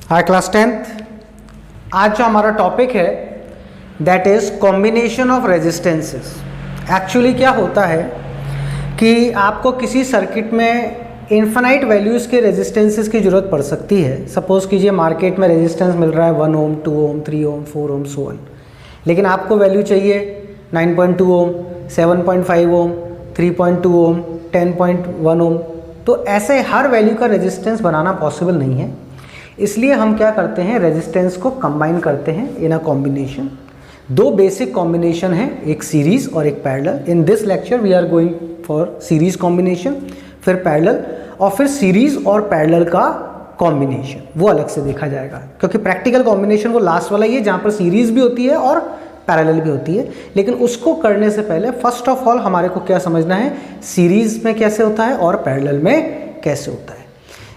हाय class 10th। आज जो हमारा टॉपिक है that is combination of resistances. Actually क्या होता है कि आपको किसी सर्किट में इन्फिनाइट वैल्यूज़ के रेजिस्टेंसेस की ज़रूरत पड़ सकती है। सपोज़ कीजिए मार्केट में रेजिस्टेंस मिल रहा है 1 ओम, 2 ओम, 3 ओम, 4 ओम, सो ऑन, लेकिन आपको वैल्यू चाहिए 9.2 ओम, 7.5 ओम, 3.2 ओम, 10.1 ओम। तो ऐसे हर वैल्यू का रेजिस्टेंस बनाना पॉसिबल नहीं है, इसलिए हम क्या करते हैं, रेजिस्टेंस को कंबाइन करते हैं इन अ कॉम्बिनेशन। दो बेसिक कॉम्बिनेशन है, एक सीरीज और एक parallel. In this lecture we are going for series combination, फिर पैरेलल और फिर सीरीज और पैरेलल का कॉम्बिनेशन वो अलग से देखा जाएगा, क्योंकि प्रैक्टिकल कॉम्बिनेशन वो लास्ट वाला ही है जहाँ पर सीरीज भी होती है और पैरेलल भी होती है। लेकिन उसको करने से पहले फर्स्ट ऑफ ऑल हमारे को क्या समझना है, सीरीज में कैसे होता है और पैरेलल में कैसे होता है।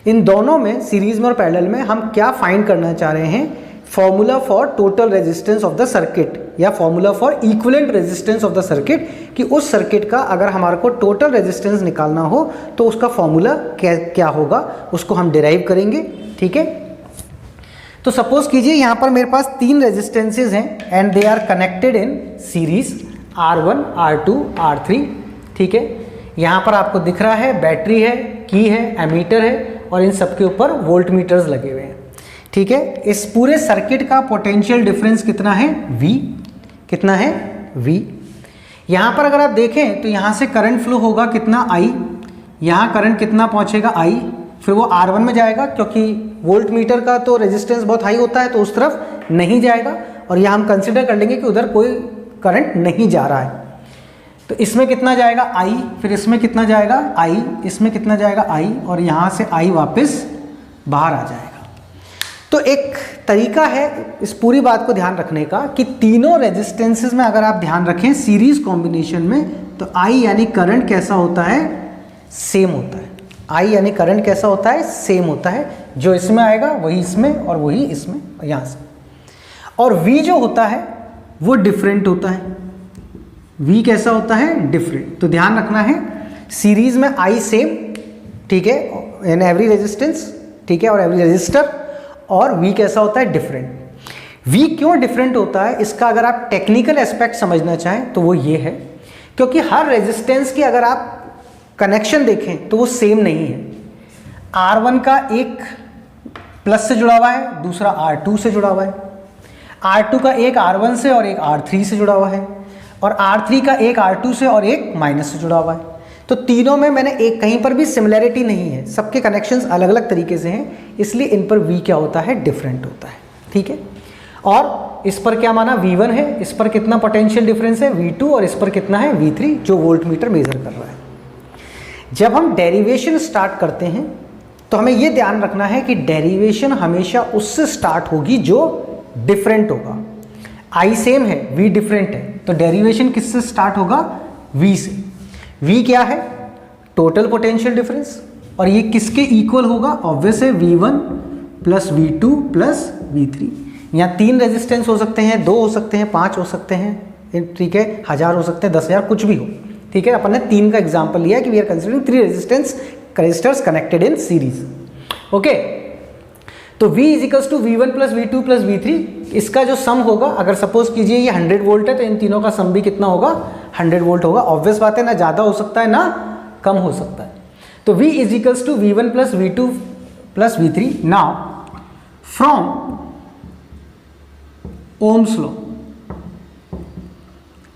इन दोनों में, सीरीज में और पैरेलल में, हम क्या फाइंड करना चाह रहे हैं, formula for total resistance of the circuit या formula for equivalent resistance of the circuit, कि उस सर्किट का अगर हमारे को टोटल रेजिस्टेंस निकालना हो तो उसका फॉर्मूला क्या होगा, उसको हम डिराइव करेंगे। ठीक है, तो सपोज कीजिए यहाँ पर मेरे पास 3 रेजिस्टेंसेज हैं and they are connected in series, R1, R2, R3। ठीक है, यहाँ पर आपको दिख रहा है बैटरी है, की है, एमीटर है और इन सब के ऊपर वोल्ट मीटर्स लगे हुए हैं। ठीक है, इस पूरे सर्किट का पोटेंशियल डिफरेंस कितना है, V। कितना है, V। यहाँ पर अगर आप देखें तो यहाँ से करंट फ्लो होगा कितना, I। यहाँ करंट कितना पहुँचेगा, I, फिर वो R1 में जाएगा, क्योंकि वोल्ट मीटर का तो रेजिस्टेंस बहुत हाई होता है तो उस तरफ नहीं जाएगा, और यहाँ हम कंसिडर कर लेंगे कि उधर कोई करंट नहीं जा रहा है। तो इसमें कितना जाएगा, I, फिर इसमें कितना जाएगा, I, इसमें कितना जाएगा, I, और यहाँ से I वापस बाहर आ जाएगा। तो एक तरीका है इस पूरी बात को ध्यान रखने का कि तीनों रेजिस्टेंसेस में अगर आप ध्यान रखें सीरीज कॉम्बिनेशन में, तो I यानी करंट कैसा होता है, सेम होता है। I यानी करंट कैसा होता है, सेम होता है। जो इसमें आएगा वही इसमें और वही इसमें, यहाँ से। और V जो होता है वो डिफरेंट होता है। V कैसा होता है, डिफरेंट। तो ध्यान रखना है, सीरीज में I सेम, ठीक है, इन एवरी रेजिस्टेंस, ठीक है, और एवरी रेजिस्टर, और V कैसा होता है, डिफरेंट। V क्यों डिफरेंट होता है, इसका अगर आप टेक्निकल एस्पेक्ट समझना चाहें तो वो ये है, क्योंकि हर रेजिस्टेंस की अगर आप कनेक्शन देखें तो वो सेम नहीं है। R1 का एक प्लस से जुड़ा हुआ है, दूसरा R2 से जुड़ा हुआ है। R2 का एक R1 से और एक R3 से जुड़ा हुआ है, और R3 का एक R2 से और एक माइनस से जुड़ा हुआ है। तो तीनों में मैंने एक कहीं पर भी सिमिलैरिटी नहीं है, सबके कनेक्शंस अलग अलग तरीके से हैं, इसलिए इन पर V क्या होता है, डिफरेंट होता है। ठीक है, और इस पर क्या माना, V1 है, इस पर कितना पोटेंशियल डिफरेंस है, V2, और इस पर कितना है, V3, जो वोल्ट मीटर मेजर कर रहा है। जब हम डेरिवेशन स्टार्ट करते हैं तो हमें यह ध्यान रखना है कि डेरिवेशन हमेशा उससे स्टार्ट होगी जो डिफरेंट होगा। I सेम है, V डिफरेंट है, तो डेरिवेशन किससे स्टार्ट होगा, V से। V क्या है, टोटल पोटेंशियल डिफरेंस, और ये किसके इक्वल होगा, ऑब्वियस है V1 plus V2 plus V3। यहाँ 3 रेजिस्टेंस हो सकते हैं, 2 हो सकते हैं, 5 हो सकते हैं, ठीक है, 1000 हो सकते हैं, 10,000, कुछ भी हो। ठीक है, अपन ने 3 का एग्जाम्पल लिया है कि we are considering 3 resistors connected in series. Okay, तो V equals to V1 plus V2 plus V3, इसका जो सम होगा, अगर सपोज कीजिए ये 100 वोल्ट है तो इन तीनों का सम भी कितना होगा, 100 वोल्ट होगा। ऑब्वियस बात है, ना ज़्यादा हो सकता है ना कम हो सकता है। तो V equals to V1 plus V2 plus V3। Now from Ohm's law,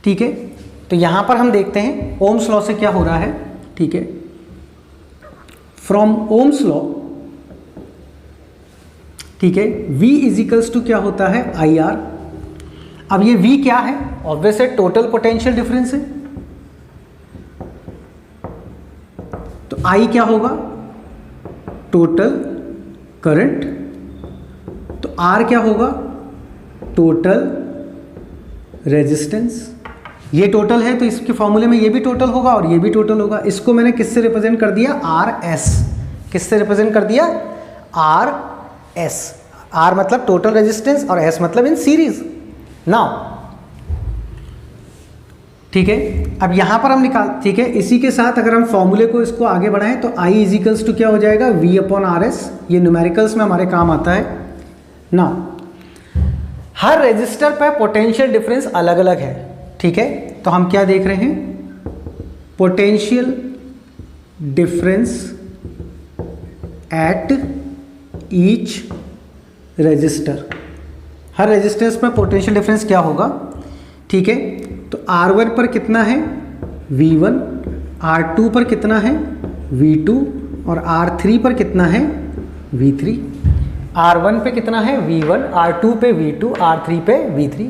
ठीक है, तो यहां पर हम देखते हैं ओम्स लॉ से क्या हो रहा है। ठीक है, फ्रॉम ओम्स लॉ, ठीक है, V इजिकल्स टू क्या होता है, IR। अब ये V क्या है, ऑब्वियस है टोटल पोटेंशियल डिफरेंस है, तो I क्या होगा, टोटल करंट, तो R क्या होगा, टोटल रेजिस्टेंस। ये टोटल है तो इसके फॉर्मूले में ये भी टोटल होगा और ये भी टोटल होगा। इसको मैंने किससे रिप्रेजेंट कर दिया, RS। किससे रिप्रेजेंट कर दिया, RS। R मतलब टोटल रेजिस्टेंस और S मतलब इन सीरीज। नाउ ठीक है, अब यहां पर हम निकाल, ठीक है, इसी के साथ अगर हम फॉर्मूले को इसको आगे बढ़ाएं तो I इजिकल्स टू क्या हो जाएगा, V अपॉन RS। ये न्यूमेरिकल्स में हमारे काम आता है, ना हर रेजिस्टर पे पोटेंशियल डिफरेंस अलग अलग है, ठीक है। तो हम क्या देख रहे हैं, potential difference at each resistor. हर रेजिस्टेंस में पोटेंशियल डिफरेंस क्या होगा, ठीक है। तो R1 पर कितना है V1, R2 पर कितना है V2 और R3 पर कितना है V3। R1 पे कितना है V1, R2 पे V2, R3 पे V3।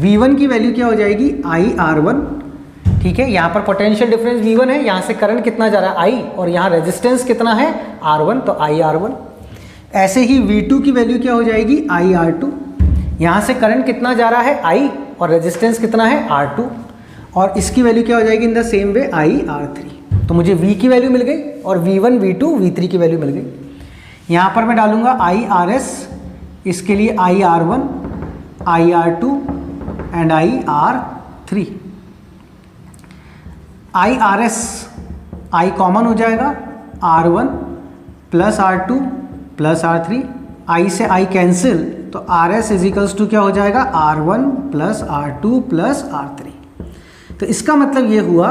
V1 की वैल्यू क्या हो जाएगी IR1, ठीक है। यहाँ पर पोटेंशियल डिफरेंस V1 है, यहाँ से करंट कितना जा रहा है I, और यहाँ रेजिस्टेंस कितना है R1, तो IR1। ऐसे ही V2 की वैल्यू क्या हो जाएगी IR2, यहाँ से करंट कितना जा रहा है I और रेजिस्टेंस कितना है R2, और इसकी वैल्यू क्या हो जाएगी in the same way IR3। तो मुझे V की वैल्यू मिल गई और V1, V2, V3 की वैल्यू मिल गई। यहाँ पर मैं डालूंगा IRS, इसके लिए IR1, IR2 and IR3। IRS I common हो जाएगा, R1 plus R2 plus R3, I से I कैंसिल, तो RS इजिकल्स टू क्या हो जाएगा R1 plus R2 plus R3। तो इसका मतलब ये हुआ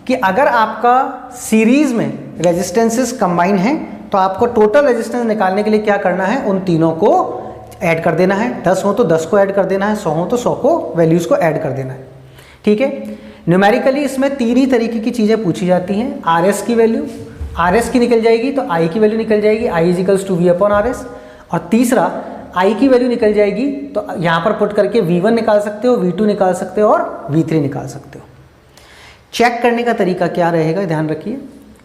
कि अगर आपका सीरीज में रेजिस्टेंसेस कंबाइन हैं तो आपको टोटल रेजिस्टेंस निकालने के लिए क्या करना है, उन तीनों को ऐड कर देना है। 10 हो तो 10 को ऐड कर देना है, 100 हो तो 100 को वैल्यूज़ को ऐड कर देना है, ठीक है। न्यूमेरिकली इसमें तीन ही तरीके की चीज़ें पूछी जाती हैं। RS की वैल्यू, RS की निकल जाएगी तो I की वैल्यू निकल जाएगी, I इजिकल्स टू V/RS। और तीसरा I की वैल्यू निकल जाएगी तो यहाँ पर पुट करके V1 निकाल सकते हो, V2 निकाल सकते हो और V3 निकाल सकते हो। चेक करने का तरीका क्या रहेगा, ध्यान रखिए।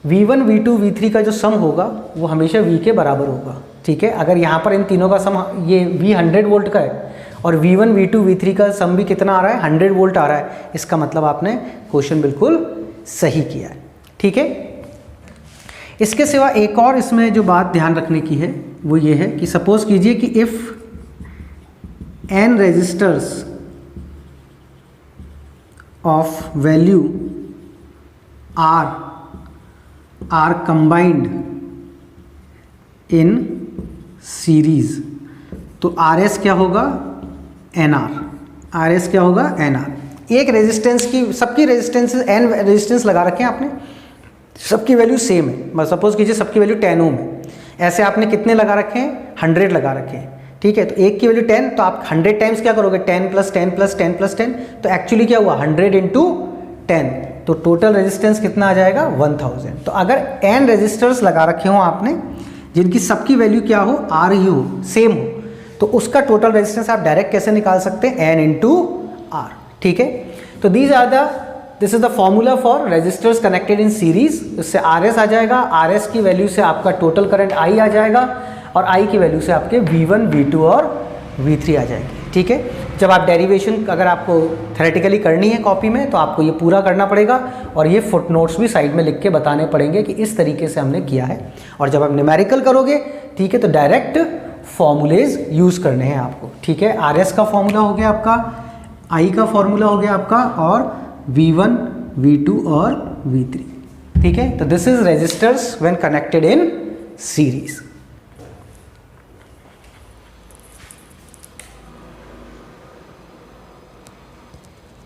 V1, V2, V3 का जो सम होगा वो हमेशा V के बराबर होगा, ठीक है। अगर यहाँ पर इन तीनों का सम ये V 100 वोल्ट का है और V1, V2, V3 का सम भी कितना आ रहा है 100 वोल्ट आ रहा है, इसका मतलब आपने क्वेश्चन बिल्कुल सही किया है, ठीक है। इसके सिवा एक और इसमें जो बात ध्यान रखने की है वो ये है कि सपोज कीजिए कि if n resistors of value are combined in series, तो RS क्या होगा NR, RS क्या होगा NR। एक रेजिस्टेंस की, सबकी रेजिस्टेंस n रेजिस्टेंस लगा रखे हैं आपने, सबकी वैल्यू सेम है। सपोज कीजिए सबकी वैल्यू 10 ओम है, ऐसे आपने कितने लगा रखे हैं 100 लगा रखे हैं, ठीक है। तो एक की वैल्यू 10, तो आप 100 टाइम्स क्या करोगे 10 प्लस 10 प्लस 10 प्लस 10, तो एक्चुअली क्या हुआ 100 इंटू 10, तो टोटल रेजिस्टेंस कितना आ जाएगा 1000। तो अगर n रेजिस्टर्स लगा रखे हो आपने जिनकी सबकी वैल्यू क्या हो आ रही हो सेम हो, तो उसका टोटल रेजिस्टेंस आप डायरेक्ट कैसे निकाल सकते हैं n इंटू आर, ठीक है। तो this is the formula for resistors connected in series. इससे RS आ जाएगा, RS की वैल्यू से आपका टोटल करंट I आ जाएगा और I की वैल्यू से आपके V1, V2 और V3 आ जाएगी, ठीक है। जब आप डेरिवेशन अगर आपको थ्योरेटिकली करनी है कॉपी में तो आपको ये पूरा करना पड़ेगा और ये फुटनोट्स भी साइड में लिख के बताने पड़ेंगे कि इस तरीके से हमने किया है। और जब आप न्यूमेरिकल करोगे, ठीक है, तो डायरेक्ट फॉर्मूलेज यूज़ करने हैं आपको, ठीक है। RS का फॉर्मूला हो गया आपका, I का फॉर्मूला हो गया आपका, और V1, V2 और V3, ठीक है। तो this is resistors when connected in series.